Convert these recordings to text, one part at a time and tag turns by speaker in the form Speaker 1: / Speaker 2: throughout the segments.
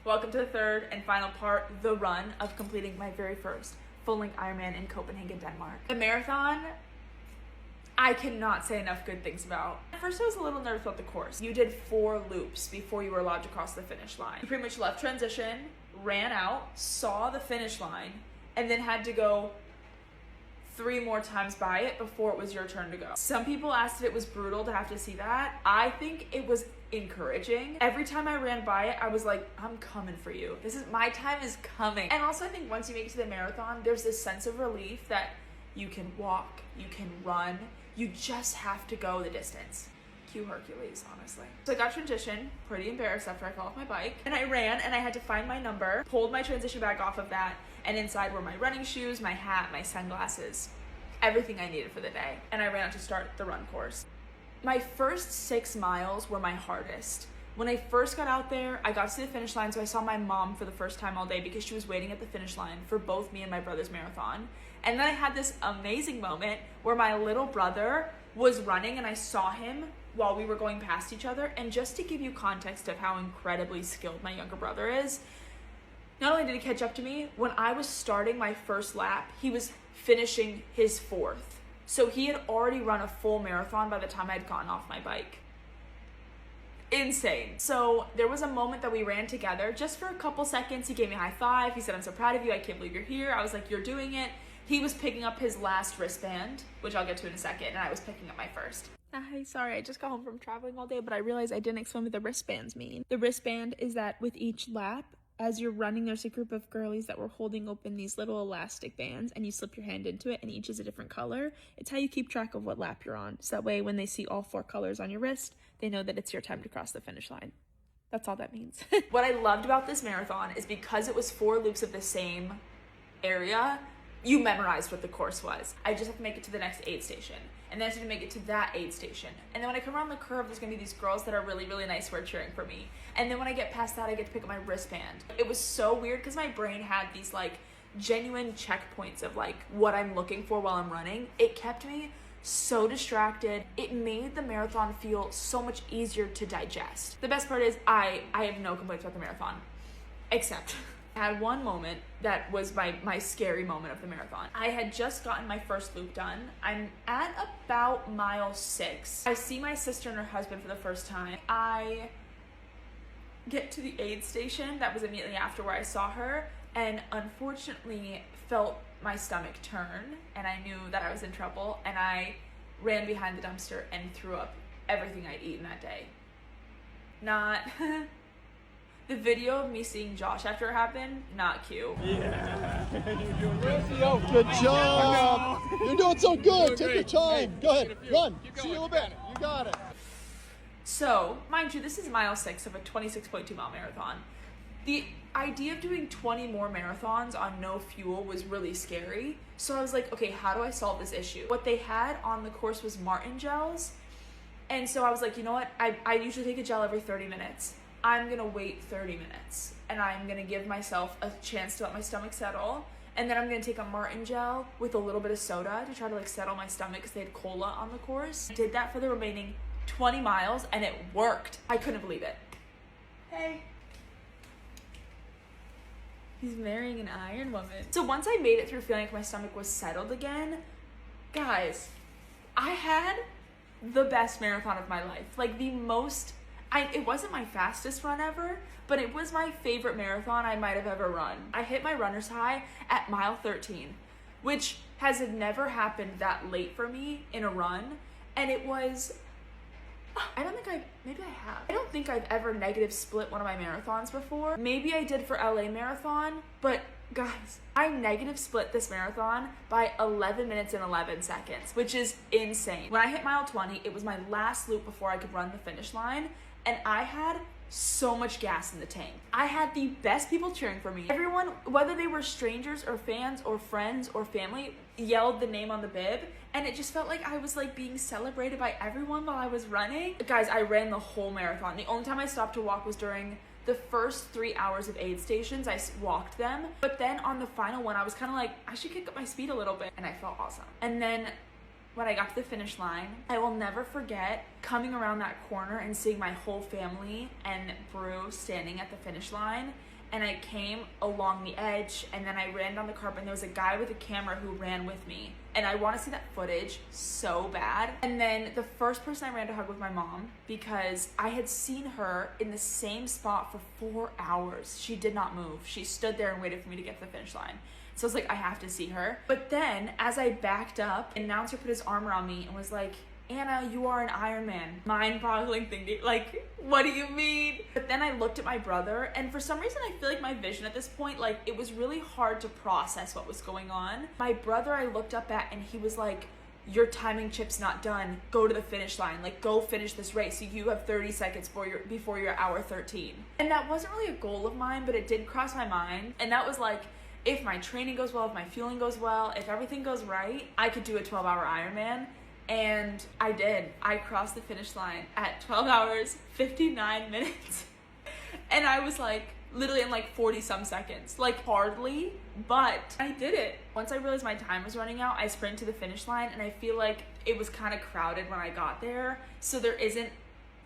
Speaker 1: Welcome to the third and final part, the run of completing my very first full-length Ironman in Copenhagen, Denmark. The marathon, I cannot say enough good things about. At first I was a little nervous about the course. You did 4 loops before you were allowed to cross the finish line. You pretty much left transition, ran out, saw the finish line, and then had to go 3 more times by it before it was your turn to go. Some people asked if it was brutal to have to see that. I think it was encouraging. Every time I ran by it, I was like, I'm coming for you. My time is coming. And also I think once you make it to the marathon, there's this sense of relief that you can walk, you can run, you just have to go the distance. Cue Hercules, honestly. So I got transition, pretty embarrassed after I fell off my bike. And I ran and I had to find my number, pulled my transition bag off of that, and inside were my running shoes, my hat, my sunglasses, everything I needed for the day. And I ran out to start the run course. My first 6 miles were my hardest. When I first got out there, I got to the finish line, so I saw my mom for the first time all day because she was waiting at the finish line for both me and my brother's marathon. And then I had this amazing moment where my little brother was running and I saw him while we were going past each other. And just to give you context of how incredibly skilled my younger brother is, not only did he catch up to me, when I was starting my first lap, he was finishing his 4th. So he had already run a full marathon by the time I'd gotten off my bike. Insane. So there was a moment that we ran together just for a couple seconds. He gave me a high five. He said, I'm so proud of you. I can't believe you're here. I was like, you're doing it. He was picking up his last wristband, which I'll get to in a second, and I was picking up my first. Hi, sorry, I just got home from traveling all day, but I realized I didn't explain what the wristbands mean. The wristband is that with each lap, as you're running, there's a group of girlies that were holding open these little elastic bands, and you slip your hand into it, and each is a different color. It's how you keep track of what lap you're on. So that way, when they see all 4 colors on your wrist, they know that it's your time to cross the finish line. That's all that means. What I loved about this marathon is because it was 4 loops of the same area, you memorized what the course was. I just have to make it to the next aid station. And then I have to make it to that aid station. And then when I come around the curve, there's gonna be these girls that are really, really nice who are cheering for me. And then when I get past that, I get to pick up my wristband. It was so weird because my brain had these like genuine checkpoints of like what I'm looking for while I'm running. It kept me so distracted. It made the marathon feel so much easier to digest. The best part is I have no complaints about the marathon, except I had one moment that was my scary moment of the marathon. I had just gotten my first loop done. I'm at about mile 6. I see my sister and her husband for the first time. I get to the aid station that was immediately after where I saw her, and unfortunately felt my stomach turn, and I knew that I was in trouble, and I ran behind the dumpster and threw up everything I'd eaten that day. Not... The video of me seeing Josh after it happened, not cute.
Speaker 2: Yeah. Good job. You're doing so good. Take your time. Go ahead. Run. See you in a bit. You got it.
Speaker 1: So, mind you, this is mile 6 of a 26.2 mile marathon. The idea of doing 20 more marathons on no fuel was really scary. So I was like, okay, how do I solve this issue? What they had on the course was Martin gels. And so I was like, you know what? I usually take a gel every 30 minutes. I'm gonna wait 30 minutes and I'm gonna give myself a chance to let my stomach settle, and then I'm gonna take a Martin gel with a little bit of soda to try to like settle my stomach because they had cola on the course. I did that for the remaining 20 miles and it worked. I couldn't believe it. Hey. He's marrying an iron woman. So once I made it through feeling like my stomach was settled again, guys, I had the best marathon of my life. Like the most, it wasn't my fastest run ever, but it was my favorite marathon I might have ever run. I hit my runner's high at mile 13, which has never happened that late for me in a run. And it was, maybe I have. I don't think I've ever negative split one of my marathons before. Maybe I did for LA Marathon, but guys, I negative split this marathon by 11 minutes and 11 seconds, which is insane. When I hit mile 20, it was my last loop before I could run the finish line, and I had so much gas in the tank. I had the best people cheering for me. Everyone, whether they were strangers or fans or friends or family, yelled the name on the bib, and it just felt like I was like being celebrated by everyone while I was running. Guys, I ran the whole marathon. The only time I stopped to walk was during the first 3 hours of aid stations. I walked them, but then on the final one, I was kind of like, I should kick up my speed a little bit, and I felt awesome. And then when I got to the finish line, I will never forget coming around that corner and seeing my whole family and Brew standing at the finish line and I came along the edge, and then I ran down the carpet, and there was a guy with a camera who ran with me, and I want to see that footage so bad. And then the first person I ran to hug was my mom, because I had seen her in the same spot for 4 hours. She did not move. She stood there and waited for me to get to the finish line. So I was like, I have to see her. But then as I backed up, the announcer put his arm around me and was like, Anna, you are an Ironman. Mind-boggling thing. Like, what do you mean? But then I looked at my brother, and for some reason I feel like my vision at this point, like, it was really hard to process what was going on. My brother I looked up at, and he was like, your timing chip's not done. Go to the finish line. Like, go finish this race. You have 30 seconds before your hour 13. And that wasn't really a goal of mine, but it did cross my mind. And that was like, if my training goes well, if my fueling goes well, if everything goes right, I could do a 12-hour Ironman. And I did. I crossed the finish line at 12 hours, 59 minutes. And I was like, literally in like 40 some seconds. Like, hardly, but I did it. Once I realized my time was running out, I sprinted to the finish line, and I feel like it was kind of crowded when I got there. So there isn't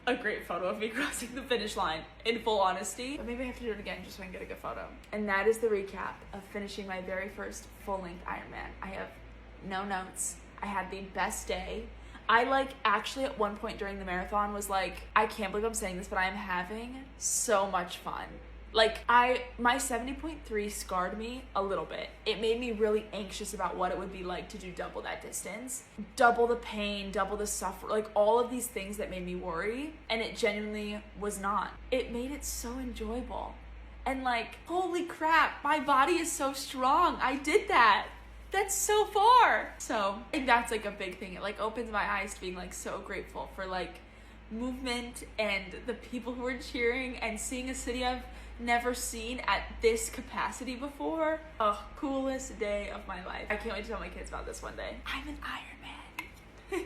Speaker 1: a great photo of me crossing the finish line, in full honesty. But maybe I have to do it again just so I can get a good photo. And that is the recap of finishing my very first full-length Ironman. I have no notes. I had the best day. I actually at one point during the marathon was like, I can't believe I'm saying this, but I am having so much fun. Like, my 70.3 scarred me a little bit. It made me really anxious about what it would be like to do double that distance. Double the pain, double the suffer, like all of these things that made me worry, and it genuinely was not. It made it so enjoyable. And like, holy crap, my body is so strong. I did that. That's so far. So I think that's like a big thing. It like opens my eyes to being like so grateful for like movement and the people who are cheering and seeing a city I've never seen at this capacity before. Oh, coolest day of my life. I can't wait to tell my kids about this one day. I'm an Ironman.